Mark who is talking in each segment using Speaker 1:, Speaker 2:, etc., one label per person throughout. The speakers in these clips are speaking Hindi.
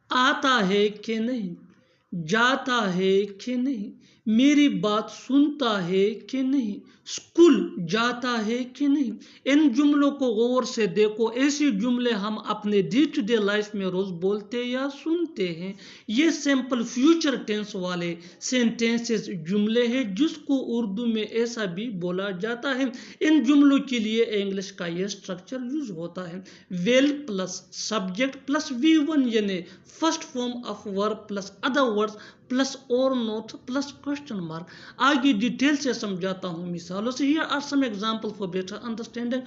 Speaker 1: आता है कि नहीं, जाता है कि नहीं, मेरी बात सुनता है कि नहीं, स्कूल जाता है कि नहीं। इन जुमलों को गौर से देखो। ऐसे जुमले हम अपने डे टू डे लाइफ में रोज बोलते या सुनते हैं। ये सिंपल फ्यूचर टेंस वाले सेंटेंसेस जुमले हैं जिसको उर्दू में ऐसा भी बोला जाता है। इन जुमलों के लिए इंग्लिश का ये स्ट्रक्चर यूज होता है, well plus subject plus V1 यानी first form of verb plus other words plus or not plus question mark. आगे डिटेल से समझाता हूँ मिसालों से। Here are some example for better understanding.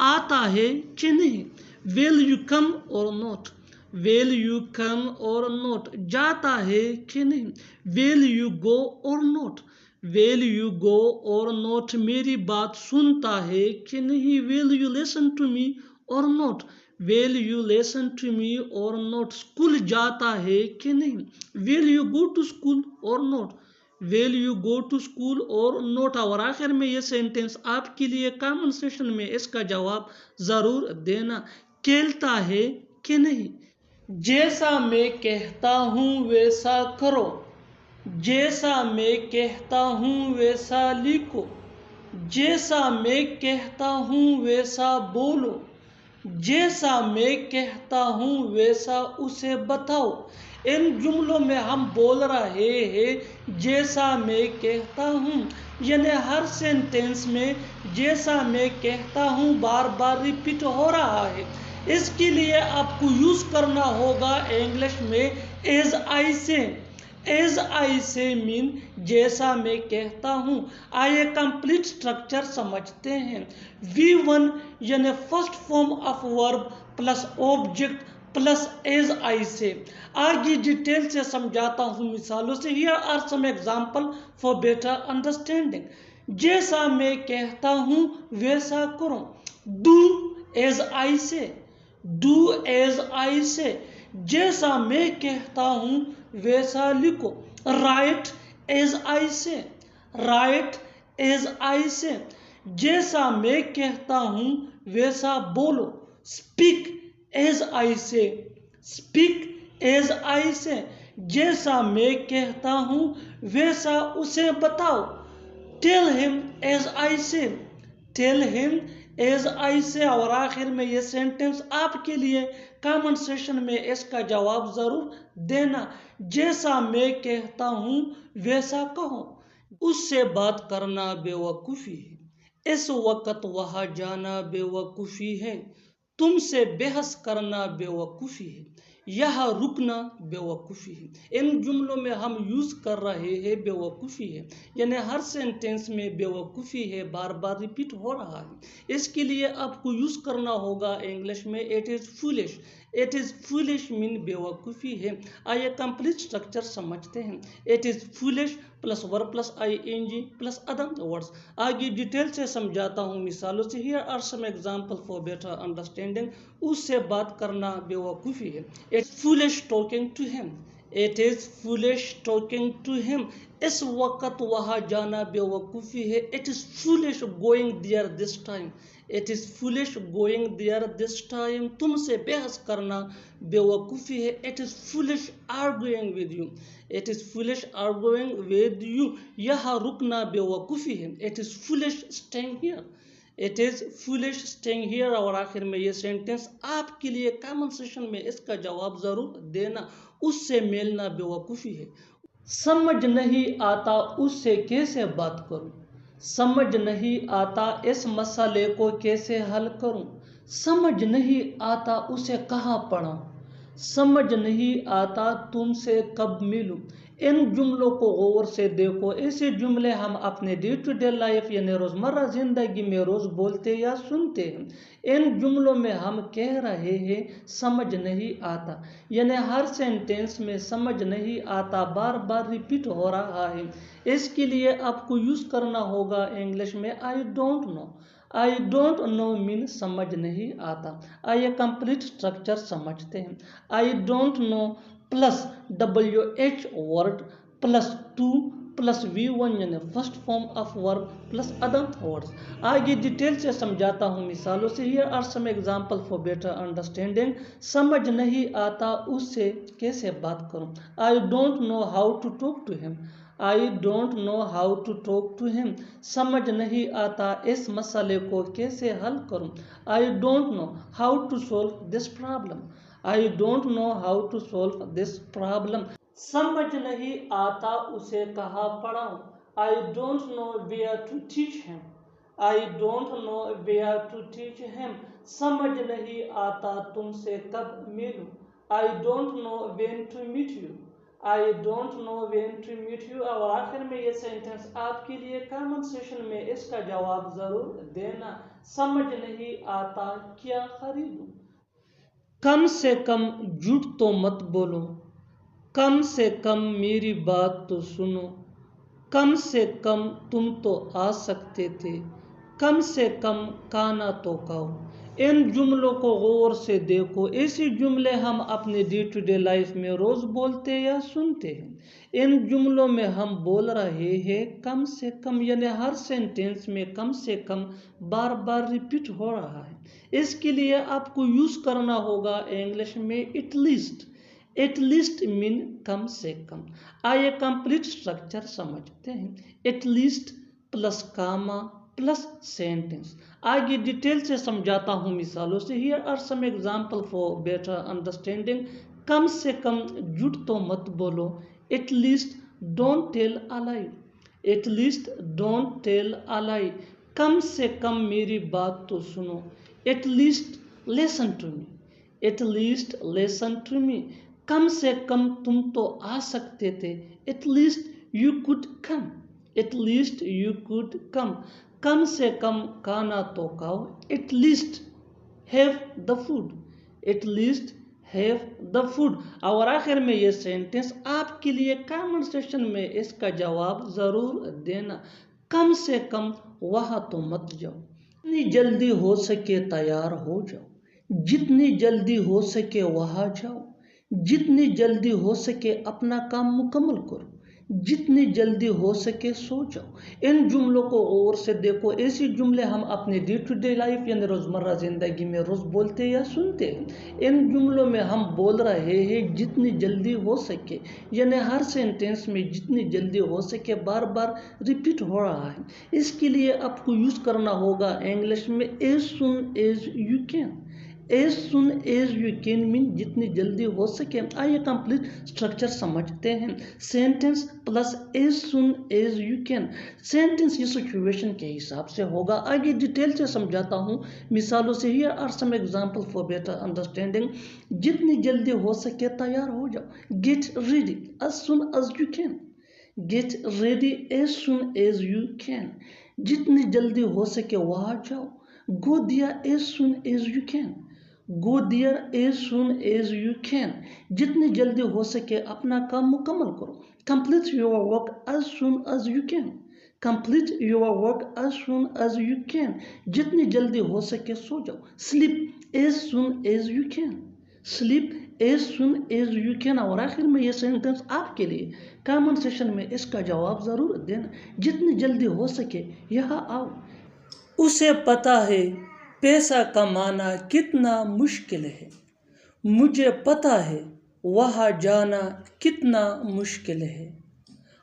Speaker 1: आता है कि नहीं, विल यू कम और नॉट, विल यू कम और नॉट। जाता है कि नहीं, विल यू गो और नॉट, विल यू गो और नॉट। मेरी बात सुनता है कि नहीं, will you listen to me or not, will you listen to me or not. School जाता है कि नहीं, will you go to school or not, will you go to school or not. और आखिर में ये सेंटेंस आपके लिए कॉमन सेशन में इसका जवाब जरूर देना। खेलता है कि नहीं, जैसा मैं कहता हूँ वैसा करो, जैसा मैं कहता हूँ वैसा लिखो, जैसा मैं कहता हूँ वैसा बोलो, जैसा मैं कहता हूँ वैसा उसे बताओ। इन जुमलों में हम बोल रहे हैं जैसा मैं कहता हूँ, यानी हर सेंटेंस में जैसा मैं कहता हूँ बार बार रिपीट हो रहा है। इसके लिए आपको यूज करना होगा इंग्लिश में एज आई से। एज आई से मीन जैसा मैं कहता हूँ। आइए कंप्लीट स्ट्रक्चर समझते हैं। V1 यानी first form of verb plus object plus as I से। आगे डिटेल से समझाता हूँ मिसालों से। Here are some example for better understanding. जैसा मैं कहता हूँ वैसा करो, डू एज आई से, डू एज आई से। जैसा मैं कहता हूँ वैसा लिखो, राइट एज आई से, राइट एज आई से। जैसा मैं कहता हूँ वैसा बोलो, स्पीक एज आई से, स्पीक एज आई से। जैसा मैं कहता हूँ वैसा उसे बताओ, टेल हिम एज आई से, टेल हिम एज आई से। और आखिर में ये सेंटेंस आपके लिए कॉमन सेशन में इसका जवाब जरूर देना। जैसा मैं कहता हूँ वैसा कहो, उससे बात करना बेवकूफ़ी है, इस वक्त वहाँ जाना बेवकूफ़ी है, तुमसे बहस करना बेवकूफ़ी है, यहाँ रुकना बेवकूफ़ी है। इन जुमलों में हम यूज़ कर रहे हैं बेवकूफ़ी है, यानी हर सेंटेंस में बेवकूफ़ी है बार बार रिपीट हो रहा है। इसके लिए आपको यूज़ करना होगा इंग्लिश में it is foolish. It is foolish mean बेवकूफ़ी है। आइए कंप्लीट स्ट्रक्चर समझते हैं। It is foolish plus verb plus ING plus other words. आगे डिटेल से समझाता हूँ मिसालों से। Here are some example for better understanding. उससे बात करना बेवकूफ़ी है, it's foolish talking to him, it is foolish talking to him. इस वक्त वहाँ जाना बेवकूफ़ी है, it is foolish going there this time, it is foolish going there this time. तुमसे बहस करना बेवकूफ़ी है, it is foolish arguing with you, it is foolish arguing with you. यहाँ रुकना बेवकूफ़ी है, it is foolish staying here, it is foolish staying here. और आखिर में ये सेंटेंस आपके लिए कॉमन सेशन में इसका जवाब ज़रूर देना, उससे मिलना बेवकूफ़ी है, समझ नहीं आता उससे कैसे बात करूं, समझ नहीं आता इस मसले को कैसे हल करूं, समझ नहीं आता उसे कहाँ पढ़ाऊं, समझ नहीं आता तुमसे कब मिलूं। इन जुमलों को गौर से देखो। ऐसे जुमले हम अपने डे टू डे लाइफ यानी रोज़मर्रा ज़िंदगी में रोज़ बोलते या सुनते हैं। इन जुमलों में हम कह रहे हैं समझ नहीं आता, यानी हर सेंटेंस में समझ नहीं आता बार बार रिपीट हो रहा है। इसके लिए आपको यूज़ करना होगा इंग्लिश में I don't know. I don't know mean समझ नहीं आता। आइए कंप्लीट स्ट्रक्चर समझते हैं। I don't know plus WH word plus to plus V1 यानी first form of verb plus other words. आगे डिटेल से समझाता हूँ मिसालों से। Here are some example for better understanding. समझ नहीं आता उससे कैसे बात करूँ। I don't know how to talk to him. I don't know how to talk to him. समझ नहीं आता इस मसले को कैसे हल करूँ। I don't know how to solve this problem. I don't know how to solve this problem. समझ नहीं आता उसे कहाँ पढ़ाऊँ। I don't know where to teach him. I don't know where to teach him. समझ नहीं आता तुमसे कब मिलूँ। I don't know when to meet you. I don't know when to meet you. और आखिर में ये सेंटेंस आपके लिए कमेंट सेशन में इसका जवाब जरूर देना। समझ नहीं आता क्या खरीदूं। कम से कम झूठ तो मत बोलो। कम से कम मेरी बात तो सुनो। कम से कम तुम तो आ सकते थे। कम से कम खाना तो खाओ। इन जुमलों को गौर से देखो। ऐसे जुमले हम अपने डे टू डे लाइफ में रोज बोलते या सुनते हैं। इन जुमलों में हम बोल रहे हैं कम से कम, यानी हर सेंटेंस में कम से कम बार बार रिपीट हो रहा है। इसके लिए आपको यूज करना होगा इंग्लिश में एटलीस्ट। एटलीस्ट मीन कम से कम। आइए कंप्लीट स्ट्रक्चर समझते हैं। At least plus comma plus sentence. आगे डिटेल से समझाता हूँ मिसालों से। Here are some example for better understanding. कम से कम झूठ तो मत बोलो। At least don't tell a lie. At least don't tell a lie. कम से कम मेरी बात तो सुनो। At least listen to me. At least listen to me. कम से कम तुम तो आ सकते थे। At least you could come. At least you could कम। कम से कम खाना तो खाओ। At least have the food. At least have the food. और आखिर में ये सेंटेंस आपके लिए कमेंट सेक्शन में इसका जवाब जरूर देना। कम से कम वहां तो मत जाओ। जितनी जल्दी हो सके तैयार हो जाओ। जितनी जल्दी हो सके वहां जाओ। जितनी जल्दी हो सके अपना काम मुकम्मल करो। जितनी जल्दी हो सके सो जाओ। इन जुमलों को गौर से देखो। ऐसे जुमले हम अपने डे टू डे लाइफ यानी रोज़मर्रा ज़िंदगी में रोज़ बोलते या सुनते हैं। इन जुमलों में हम बोल रहे हैं जितनी जल्दी हो सके, यानी हर सेंटेंस में जितनी जल्दी हो सके बार बार रिपीट हो रहा है। इसके लिए आपको यूज़ करना होगा इंग्लिश में as soon as you can. As soon as you can mean जितनी जल्दी हो सके। आइए कंप्लीट स्ट्रक्चर समझते हैं। Sentence plus as soon as you can. Sentence ये सिचुएशन के हिसाब से होगा। आगे डिटेल से समझाता हूँ मिसालों से। Here are some example for better understanding. जितनी जल्दी हो सके तैयार हो जाओ। Get ready as soon as you can. Get ready as soon as you can. जितनी जल्दी हो सके वहाँ जाओ। Go there as soon as you can. Go there as soon as you can. जितनी जल्दी हो सके अपना काम मुकम्मल करो। Complete your work as soon as you can. Complete your work as soon as you can. जितनी जल्दी हो सके सो जाओ। Sleep as soon as you can. Sleep as soon as you can. और आखिर में ये सेंटेंस आपके लिए कमेंट सेक्शन में इसका जवाब ज़रूर देना। जितनी जल्दी हो सके यहाँ आओ। उसे पता है पैसा कमाना कितना मुश्किल है। मुझे पता है वहाँ जाना कितना मुश्किल है।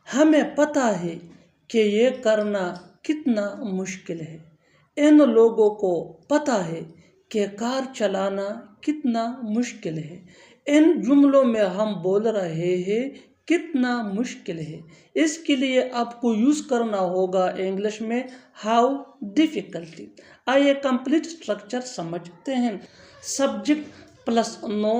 Speaker 1: हमें पता है कि ये करना कितना मुश्किल है। इन लोगों को पता है कि कार चलाना कितना मुश्किल है। इन जुमलों में हम बोल रहे हैं कितना मुश्किल है। इसके लिए आपको यूज़ करना होगा इंग्लिश में हाउ डिफ़िकल्टी। आइए कंप्लीट स्ट्रक्चर समझते हैं। Subject plus no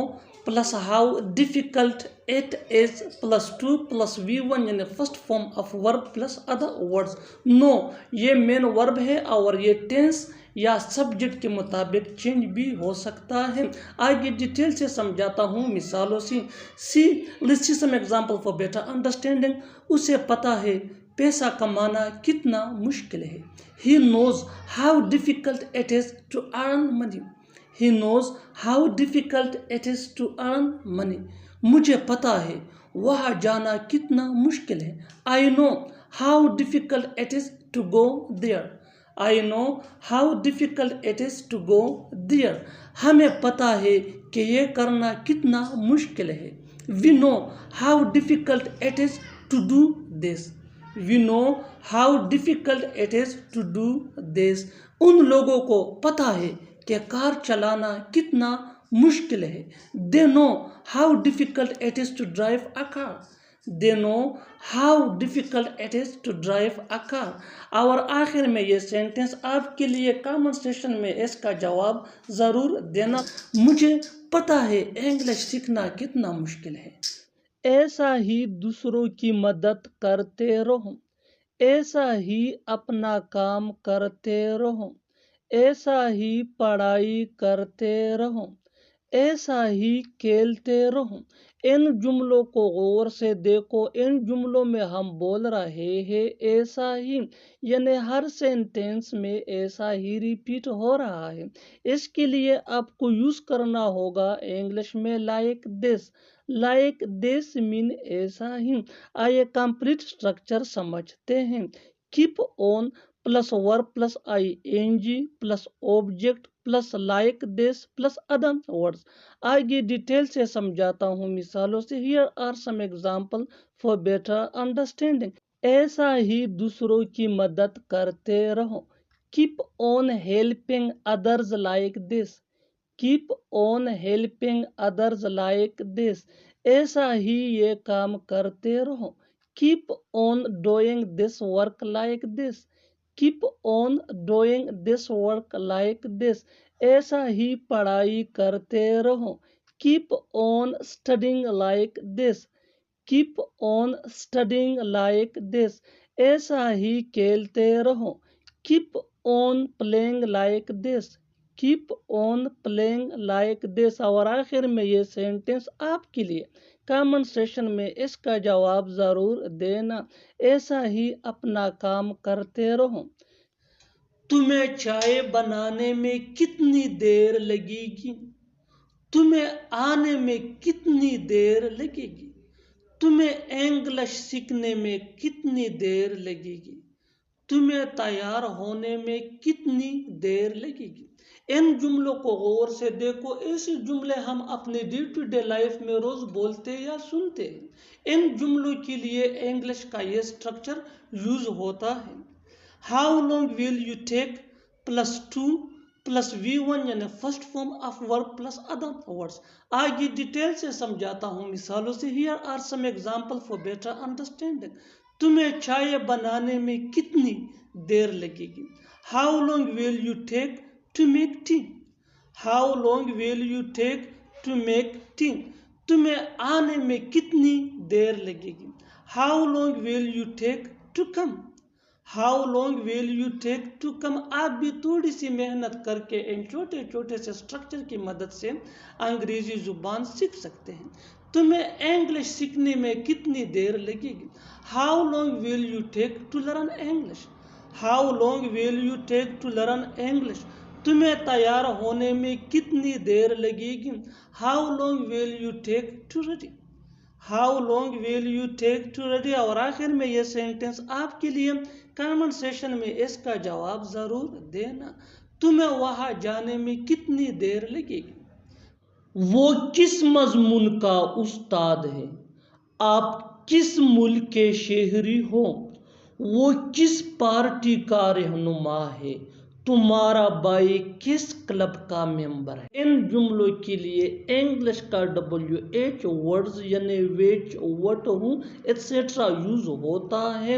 Speaker 1: plus how difficult it is plus to plus V1 यानी first form of verb plus other words. No ये मेन वर्ब है और ये टेंस या सब्जेक्ट के मुताबिक चेंज भी हो सकता है। आगे डिटेल से समझाता हूँ मिसालों से। Let's see some example for better understanding. उसे पता है पैसा कमाना कितना मुश्किल है। He knows how difficult it is to earn money. He knows how difficult it is to earn money. मुझे पता है वहाँ जाना कितना मुश्किल है। I know how difficult it is to go there. I know how difficult it is to go there. हमें पता है कि ये करना कितना मुश्किल है। We know how difficult it is to do this. We know how difficult it is to do this. उन लोगों को पता है कि कार चलाना कितना मुश्किल है। They know how difficult it is to drive a car. They know how difficult it is to drive a car. और आखिर में ये सेंटेंस आपके लिए कमेंट सेक्शन में इसका जवाब ज़रूर देना। मुझे पता है इंग्लिश सीखना कितना मुश्किल है। ऐसा ही दूसरों की मदद करते रहो। ऐसा ही अपना काम करते रहो। ऐसा ही पढ़ाई करते रहो। ऐसा ही खेलते रहो। इन जुमलों को गौर से देखो। इन जुमलों में हम बोल रहे हैं ऐसा ही, यानी हर सेंटेंस में ऐसा ही रिपीट हो रहा है। इसके लिए आपको यूज करना होगा इंग्लिश में like this. Like this mean ऐसा ही। आइए कंप्लीट स्ट्रक्चर समझते हैं। Keep on plus verb plus ing plus object plus like this plus other words. आगे डिटेल से समझाता हूँ मिसालों से। Here are some example for better understanding. ऐसा ही दूसरों की मदद करते रहो। Keep on helping others like this. Keep on helping others like this. ऐसा ही ये काम करते रहो। Keep on doing this work like this. Keep on doing this work like this. ऐसा ही पढ़ाई करते रहो। Keep on studying like this. Keep on studying like this. ऐसा ही खेलते रहो। Keep on playing like this. Keep on playing like this. और आखिर में ये सेंटेंस आपके लिए कमेंट सेक्शन में इसका जवाब ज़रूर देना। ऐसा ही अपना काम करते रहो। तुम्हें चाय बनाने में कितनी देर लगेगी? तुम्हें आने में कितनी देर लगेगी? तुम्हें इंग्लिश सीखने में कितनी देर लगेगी? तुम्हें तैयार होने में कितनी देर लगेगी? इन जुमलों को गौर से देखो। ऐसे जुमले हम अपने डे टू डे लाइफ में रोज बोलते या सुनते हैं। इन जुमलों के लिए इंग्लिश का ये स्ट्रक्चर यूज होता है। How long will you take plus to plus V1 यानी first form of verb plus other words. आगे डिटेल से समझाता हूँ मिसालों से। Here are some example for better understanding. तुम्हें चाय बनाने में कितनी देर लगेगी? How long will you take to make tea? How long will you take to make tea? तुम्हें आने में कितनी देर लगेगी? How long will you take to come? How long will you take to come? आप भी थोड़ी सी मेहनत करके इन छोटे छोटे से स्ट्रक्चर की मदद से अंग्रेजी जुबान सीख सकते हैं। तुम्हें इंग्लिश सीखने में कितनी देर लगेगी? How long will you take to learn English? How long will you take to learn English? तुम्हें तैयार होने में कितनी देर लगेगी? How long will you take to ready? How long will you take to ready? और आखिर में ये सेंटेंस आपके लिए कमेंट सेक्शन में इसका जवाब ज़रूर देना। तुम्हें वहाँ जाने में कितनी देर लगेगी? वो किस मजमून का उस्ताद है? आप किस मुल्क के शहरी हो? वो किस पार्टी का रहनुमा है? तुम्हारा भाई किस क्लब का मेंबर है? इन जुमलों के लिए इंग्लिश का WH वर्ड्स यानी which, what, who etc use होता है।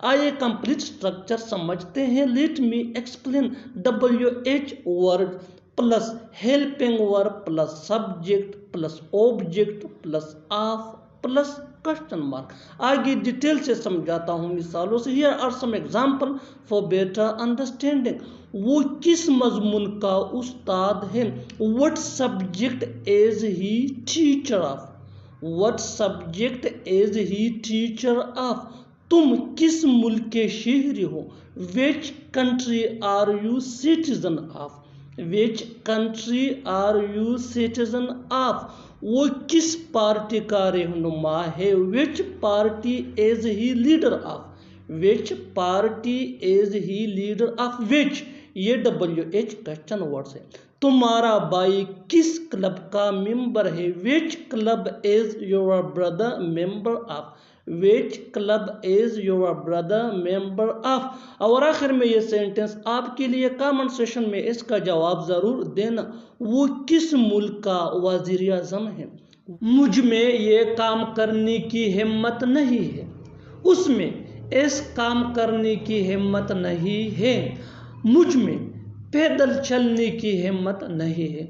Speaker 1: आइए कंप्लीट स्ट्रक्चर समझते हैं। Let me explain. WH word plus helping verb plus subject plus object plus of plus question mark. आगे डिटेल से समझाता हूँ मिसालों से। Here are some example for better understanding. वो किस मजमून का उस्ताद है? What subject is he teacher of? What subject is he teacher of? तुम किस मुल्क के शहरी हो? Which country are you citizen of? Which country are you citizen of, वो किस पार्टी का रहनुमा है। Which party is he leader of, which party is he leader of. Which ये WH क्वेश्चन वर्ड्स है। तुम्हारा भाई किस क्लब का मेंबर है। Which club is your brother member of, which club is your brother member of. और आखिर में ये सेंटेंस आपके लिए कमेंट सेशन में इसका जवाब जरूर देना। वो किस मुल्क का वजीर आजम है। मुझ में ये काम करने की हिम्मत नहीं है, उसमें इस काम करने की हिम्मत नहीं है। मुझ में पैदल चलने की हिम्मत नहीं है।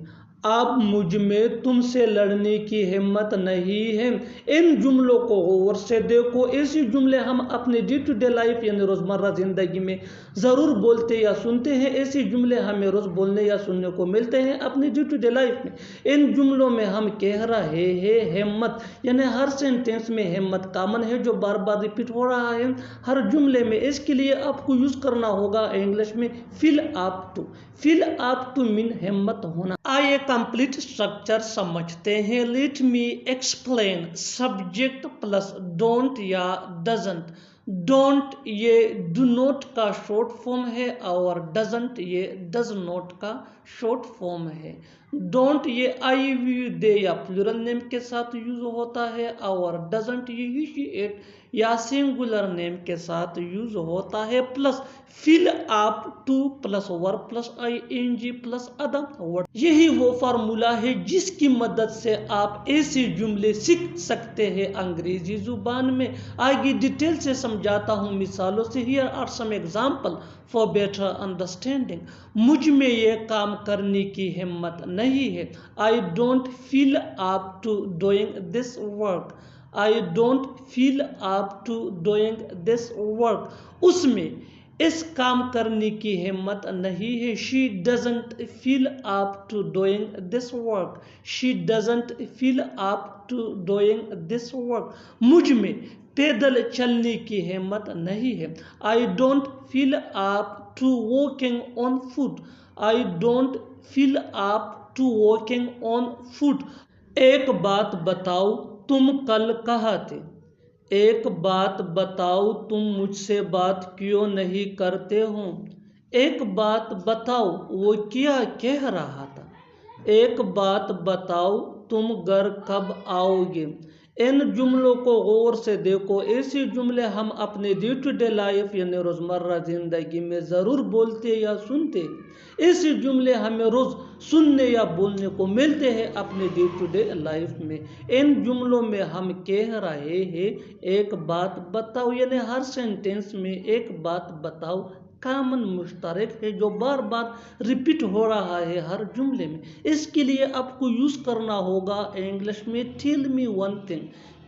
Speaker 1: अब मुझ में तुमसे लड़ने की हिम्मत नहीं है। इन जुमलों को गौर से देखो। ऐसे जुमले हम अपने डे टू डे लाइफ यानी रोज़मर्रा ज़िंदगी में ज़रूर बोलते या सुनते हैं। ऐसे जुमले हमें रोज़ बोलने या सुनने को मिलते हैं अपनी डे टू डे लाइफ में। इन जुमलों में हम कह रहे हैं हिम्मत, यानी हर सेंटेंस में हिम्मत कॉमन है जो बार बार रिपीट हो रहा है हर जुमले में। इसके लिए आपको यूज़ करना होगा इंग्लिश में feel up to. Feel up to mean हिम्मत होना। आइए कंप्लीट स्ट्रक्चर समझते हैं। Let me explain. Subject plus don't या डजंट। डोंट ये डू नॉट का शॉर्ट फॉर्म है और डजंट ये डज नॉट का शॉर्ट फॉर्म है। डोंट ये आई वी दे या प्लूरल नेम के साथ यूज होता है और डजंट ये ही शी इट या सिंगुलर नेम के साथ यूज होता है। Plus fill up to plus verb plus ING plus other word. यही वो फार्मूला है जिसकी मदद से आप ऐसे जुमले सीख सकते हैं अंग्रेजी जुबान में। आगे डिटेल से समझाता हूँ मिसालों से। Here are some example for better understanding. मुझ में ये काम करने की हिम्मत नहीं है। I don't feel up to doing this work. I don't feel up to doing this work. उसमें इस काम करने की हिम्मत नहीं है। She doesn't feel up to doing this work. She doesn't feel up to doing this work. मुझ में पैदल चलने की हिम्मत नहीं है। I don't feel up to walking on foot. I don't feel up to walking on foot. एक बात बताओ, तुम कल कहाँ थे। एक बात बताओ, तुम मुझसे बात क्यों नहीं करते हो। एक बात बताओ, वो क्या कह रहा था। एक बात बताओ, तुम घर कब आओगे। इन जुमलों को गौर से देखो। ऐसे जुमले हम अपने डे टू डे लाइफ यानी रोज़मर्रा ज़िंदगी में ज़रूर बोलते या सुनते। ऐसे जुमले हमें रोज़ सुनने या बोलने को मिलते हैं अपने डे टू डे लाइफ में। इन जुमलों में हम कह रहे हैं एक बात बताओ, यानी हर सेंटेंस में एक बात बताओ कॉमन मुश्तरक है जो बार बार रिपीट हो रहा है हर जुमले में। इसके लिए आपको यूज़ करना होगा इंग्लिश में tell me one thing.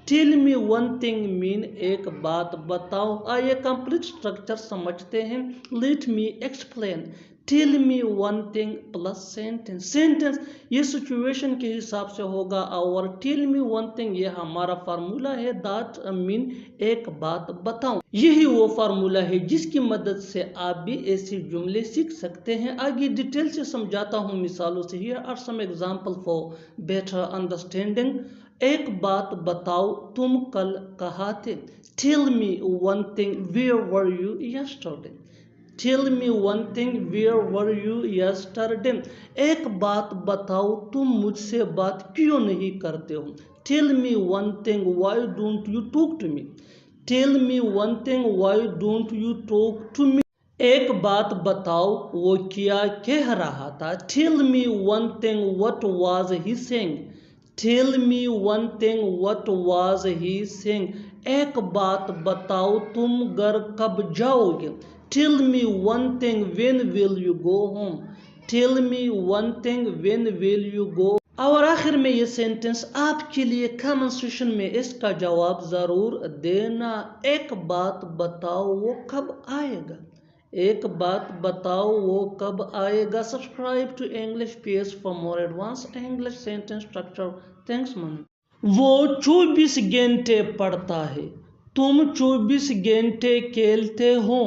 Speaker 1: Tell me one thing mean एक बात बताओ। आइए कंप्लीट स्ट्रक्चर समझते हैं। Let me explain. Tell me one thing plus sentence. Sentence ये सिचुएशन के हिसाब से होगा और टेल मी वन थिंग ये हमारा फार्मूला है। दैट मीन एक बात बताओ। यही वो फार्मूला है जिसकी मदद से आप भी ऐसे जुमले सीख सकते हैं। आगे डिटेल से समझाता हूँ मिसालों से। Here are some example for better understanding. एक बात बताओ, तुम कल कहाँ थे। Tell me one thing, where were you yesterday. Tell me one thing, where were you yesterday? एक बात बताओ, तुम मुझसे बात क्यों नहीं करते हो। Tell me one thing, why don't you talk to me? Tell me one thing, why don't you talk to me? एक बात बताओ, वो क्या कह रहा था। Tell me one thing, what was he saying? Tell me one thing, what was he saying? एक बात बताओ, तुम घर कब जाओगे। Tell me one thing, when will you go home? Tell me one thing, when will you go? और आखिर में ये सेंटेंस आपके लिए कमेंट सेक्शन में इसका जवाब ज़रूर देना। एक बात बताओ, वो कब आएगा। एक बात बताओ, वो कब आएगा। Subscribe to English page for more advance English sentence structure. Thanks money. वो 24 घंटे पढ़ता है। तुम 24 घंटे खेलते हो।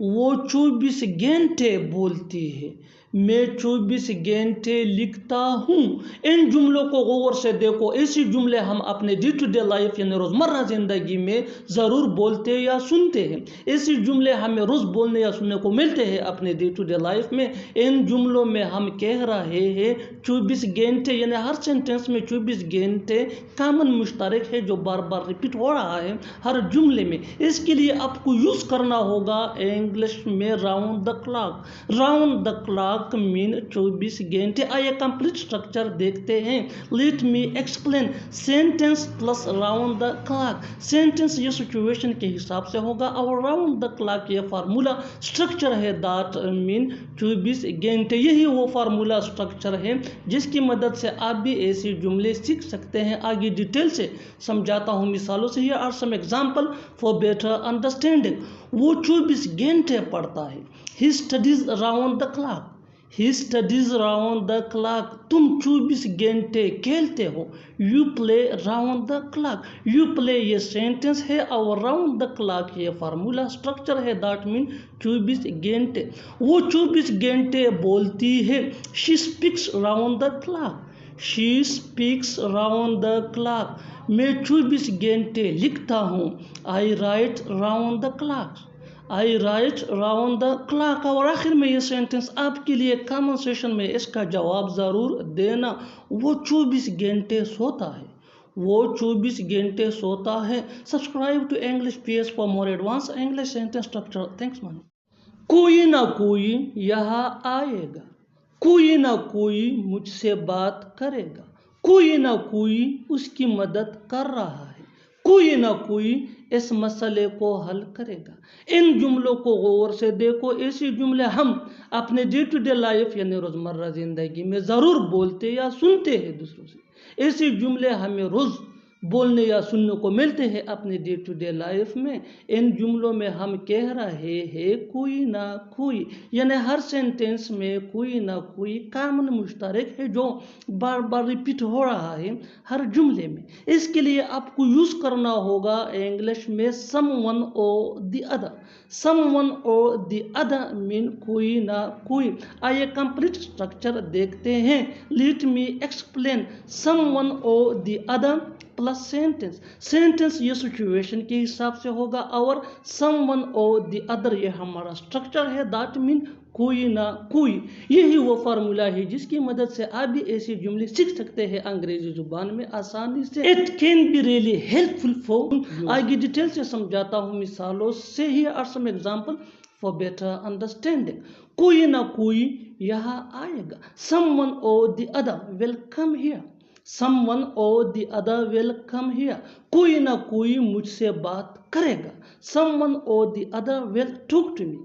Speaker 1: वो 24 घंटे बोलती है। मैं 24 घंटे लिखता हूँ। इन जुमलों को गौर से देखो। ऐसे जुमले हम अपने डे टू डे लाइफ यानी रोज़मर्रा ज़िंदगी में ज़रूर बोलते या सुनते हैं। ऐसे जुमले हमें रोज़ बोलने या सुनने को मिलते हैं अपने डे टू डे लाइफ में। इन जुमलों में हम कह रहे हैं 24 घंटे, यानी हर सेंटेंस में 24 घंटे कॉमन मुश्तरक है जो बार बार रिपीट हो रहा है हर जुमले में। इसके लिए आपको यूज़ करना होगा इंग्लिश में round the clock. Round the clock mean 24 घंटे। आइए कंप्लीट स्ट्रक्चर देखते हैं। Let me explain. Sentence plus round the clock. Sentence ये सिचुएशन के हिसाब से होगा और राउंड द क्लॉक ये फार्मूला स्ट्रक्चर है दैट मीन 24 घंटे। यही वो फार्मूला स्ट्रक्चर है जिसकी मदद से आप भी ऐसे जुमले सीख सकते हैं। आगे डिटेल से समझाता हूँ मिसालों से। Here are some example for better understanding. वो 24 घंटे पढ़ता है। He studies round the clock. He studies round the clock. तुम 24 घंटे खेलते हो। You play round the clock. You play ये सेंटेंस है और राउंड द क्लॉक ये फार्मूला स्ट्रक्चर है दैट मीन 24 घंटे। वो 24 घंटे बोलती है। She speaks round the clock. She speaks round the clock. मैं 24 घंटे लिखता हूँ। I write round the clock. I write round the clock. और आखिर में ये सेंटेंस आपके लिए कमेंट सेशन में इसका जवाब ज़रूर देना। वो 24 घंटे सोता है। वो 24 घंटे सोता है। Subscribe to English PS for more advance English sentence structure. Thanks man. कोई ना कोई यहाँ आएगा। कोई ना कोई मुझसे बात करेगा। कोई ना कोई उसकी मदद कर रहा है। कोई ना कोई इस मसले को हल करेगा। इन जुमलों को गौर से देखो। ऐसे जुमले हम अपने डे टू डे लाइफ यानी रोज़मर्रा ज़िंदगी में ज़रूर बोलते या सुनते हैं दूसरों से। ऐसे जुमले हमें रोज़ बोलने या सुनने को मिलते हैं अपने डे टू डे लाइफ में। इन जुमलों में हम कह रहे हैं कोई ना कोई, यानी हर सेंटेंस में कोई ना कोई कॉमन मुश्तरक है जो बार बार रिपीट हो रहा है हर जुमले में। इसके लिए आपको यूज़ करना होगा इंग्लिश में someone or the other. Someone or the other mean कोई ना कोई। आइए कंप्लीट स्ट्रक्चर देखते हैं। Let me explain. Someone or the other plus sentence. Sentence ये सिचुएशन के हिसाब से होगा और समवन और द अदर ये हमारा स्ट्रक्चर है दैट मीन कोई ना कोई। यही वो फार्मूला है जिसकी मदद से आप भी ऐसे जुमले सीख सकते हैं अंग्रेजी जुबान में आसानी से। It can be really helpful for. आगे डिटेल से समझाता हूँ मिसालों से। Here are some example for better understanding. कोई ना कोई यहाँ आएगा। Someone or the other will come here. Someone or the other will come here. कोई ना कोई मुझसे बात करेगा। Someone or the other will talk to me.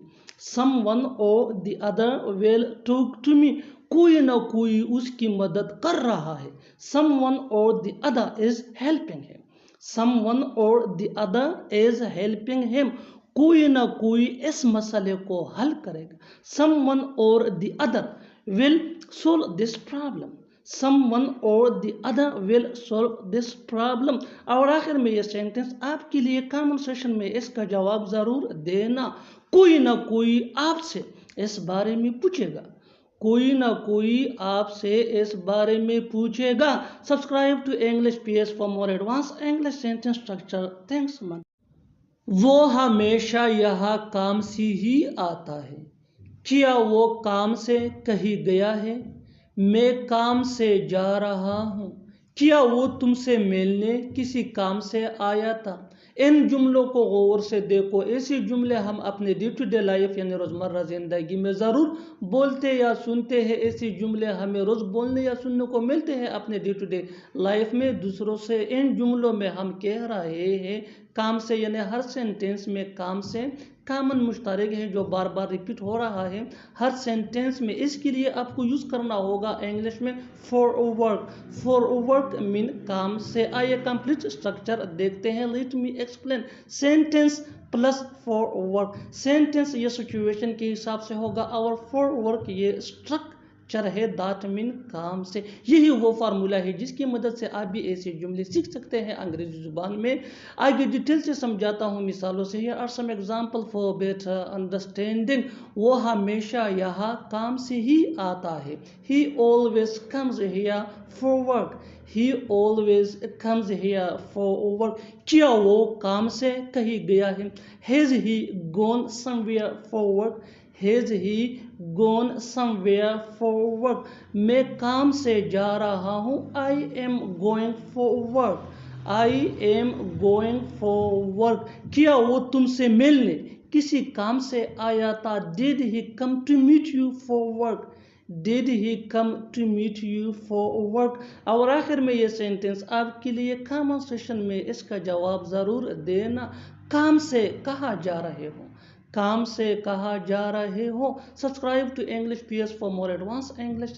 Speaker 1: Someone or the other will talk to me. कोई ना कोई उसकी मदद कर रहा है। Someone or the other is helping him. Someone or the other is helping him. कोई ना कोई इस मसले को हल करेगा। Someone or the other will solve this problem. Someone or the other will solve this problem. और आखिर में ये सेंटेंस आपके लिए कमेंट सेशन में इसका जवाब ज़रूर देना। कोई ना कोई आपसे इस बारे में पूछेगा। कोई ना कोई आपसे इस बारे में पूछेगा। Subscribe to English PS for more advance English sentence structure. Thanks man. वो हमेशा यहाँ काम से ही आता है। क्या वो काम से कहीं गया है? मैं काम से जा रहा हूँ। क्या वो तुमसे मिलने किसी काम से आया था? इन जुमलों को गौर से देखो। ऐसे जुमले हम अपने डे टू डे लाइफ यानी रोज़मर्रा ज़िंदगी में ज़रूर बोलते या सुनते हैं। ऐसे जुमले हमें रोज़ बोलने या सुनने को मिलते हैं अपने डे टू डे लाइफ में दूसरों से। इन जुमलों में हम कह रहे हैं काम से, यानी हर सेंटेंस में काम से कॉमन मुश्तरक है जो बार बार रिपीट हो रहा है हर सेंटेंस में। इसके लिए आपको यूज़ करना होगा इंग्लिश में for work. For work mean काम से। आइए कंप्लीट स्ट्रक्चर देखते हैं। Let me explain. Sentence plus for work. Sentence ये सिचुएशन के हिसाब से होगा और फॉर वर्क ये स्ट्रक्चर चर है, दैट मीन काम से। यही वो फार्मूला है जिसकी मदद से आप भी ऐसे जुमले सीख सकते हैं अंग्रेजी जुबान में। आगे डिटेल से समझाता हूँ मिसालों से। Here are some example for better understanding. वो हमेशा यहाँ काम से ही आता है। He always comes here for work. He always comes here for work. क्या वो काम से कहीं गया है? Has he gone somewhere for work? Has he gone somewhere for work? मैं काम से जा रहा हूँ। I am going for work. I am going for work. क्या वो तुमसे मिलने किसी काम से आया था? Did he come to meet you for work? Did he come to meet you for work? और आखिर में ये सेंटेंस आपके लिए कॉमन सेशन में इसका जवाब ज़रूर देना। काम से कहाँ जा रहे हो? काम से कहाँ जा रहे हो? Subscribe to English PS for more advance English.